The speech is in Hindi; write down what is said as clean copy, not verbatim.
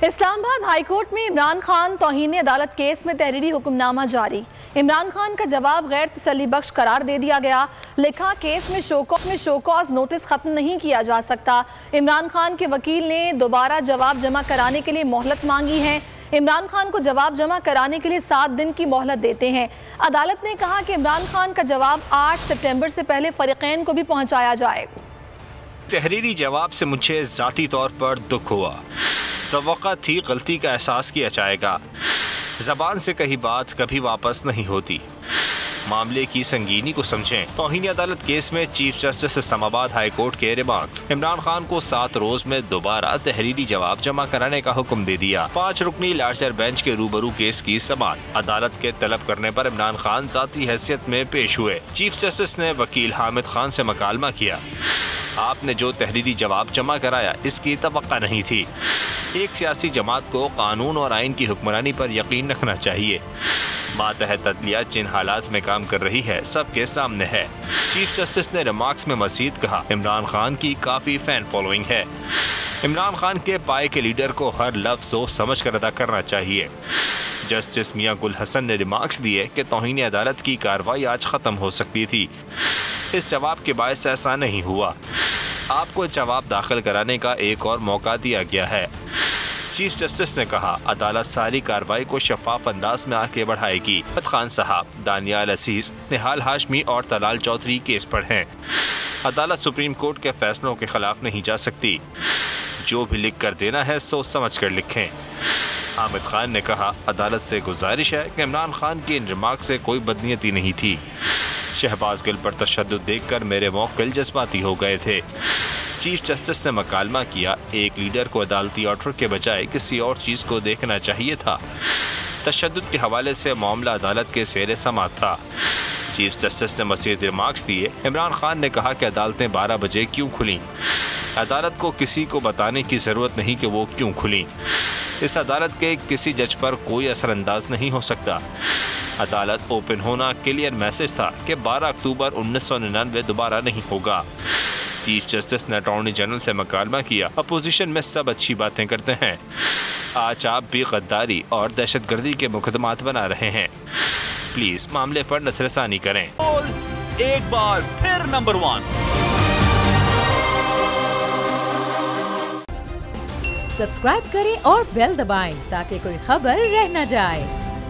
इस्लामाबाद हाईकोर्ट में इमरान खान तौहीन अदालत केस में तहरीरी हुक्मनामा जारी। इमरान खान का जवाब गैर तसल्ली बख्श करार दे दिया गया। लिखा, केस में शोकॉज नोटिस खत्म नहीं किया जा सकता। इमरान खान के वकील ने दोबारा जवाब जमा कराने के लिए मोहलत मांगी है। इमरान खान को जवाब जमा कराने के लिए 7 दिन की मोहलत देते हैं। अदालत ने कहा कि इमरान खान का जवाब 8 सितंबर से पहले फरीकैन को भी पहुंचाया जाए। तहरीरी जवाब से मुझे ज़ाती तौर पर दुख हुआ। तवक्का थी गलती का एहसास किया जाएगा। ज़बान से कही बात कभी वापस नहीं होती। मामले की संगीनी को समझें। तौहीन अदालत केस में chief justice Islamabad high court के रिमार्क्स। इमरान खान को 7 रोज में दोबारा तहरीरी जवाब जमा कराने का हुक्म दे दिया। 5 रुकनी लार्जर बेंच के रूबरू केस की समाअत। अदालत के तलब करने पर इमरान खान ज़ाती हैसियत में पेश हुए। चीफ जस्टिस ने वकील हामिद खान से मकालमा किया। आपने जो तहरीरी जवाब जमा कराया इसकी तवक्का नहीं थी। एक सियासी जमात को कानून और आइन की हुक्मरानी पर यकीन रखना चाहिए। मातहत अदलिया जिन हालात में काम कर रही है सबके सामने है। चीफ जस्टिस ने रिमार्क्स में मजीद कहा, इमरान खान की काफ़ी फैन फॉलोइंग है। इमरान खान के पाए के लीडर को हर लफ्ज़ सोच समझ कर अदा करना चाहिए। जस्टिस मियां गुल हसन ने रिमार्क्स दिए कि तौहीन अदालत की कार्रवाई आज ख़त्म हो सकती थी। इस जवाब के बायस ऐसा नहीं हुआ। आपको जवाब दाखिल कराने का एक और मौका दिया गया है। चीफ जस्टिस ने कहा, अदालत सारी कार्रवाई को शफाफ अंदाज में आगे बढ़ाएगी। अहमद खान साहब, दानियाल असीस, निहाल हाशमी और तलाल चौधरी केस पर हैं। अदालत सुप्रीम कोर्ट के फैसलों के खिलाफ नहीं जा सकती। जो भी लिख कर देना है सोच समझ कर लिखें। हामिद खान ने कहा, अदालत से गुजारिश है कि इमरान खान की इन रिमार्क से कोई बदनीयती नहीं थी। शहबाज गिल पर तशद्दुद देखकर मेरे मौक्किल जज्बाती हो गए थे। चीफ जस्टिस ने मकालमा किया, एक लीडर को अदालती ऑर्डर के बजाय किसी और चीज़ को देखना चाहिए था। तशद्दुद के हवाले से मामला अदालत के सेरे समात था। चीफ जस्टिस ने मज़ीद रिमार्क्स दिए। इमरान खान ने कहा कि अदालतें 12 बजे क्यों खुलीं। अदालत को किसी को बताने की ज़रूरत नहीं कि वो क्यों खुलीं। इस अदालत के किसी जज पर कोई असरअंदाज नहीं हो सकता। अदालत ओपन होना क्लियर मैसेज था कि 12 अक्टूबर 1999 दोबारा नहीं होगा। चीफ जस्टिस ने अटॉर्नी जनरल से मकालमा किया, अपोजिशन में सब अच्छी बातें करते हैं, आज आप भी गद्दारी और दहशतगर्दी के मुकदमात बना रहे हैं। प्लीज मामले पर नजरसानी करें। एक बार फिर नंबर 1 सब्सक्राइब करें और बेल दबाएं ताकि कोई खबर रह न जाए।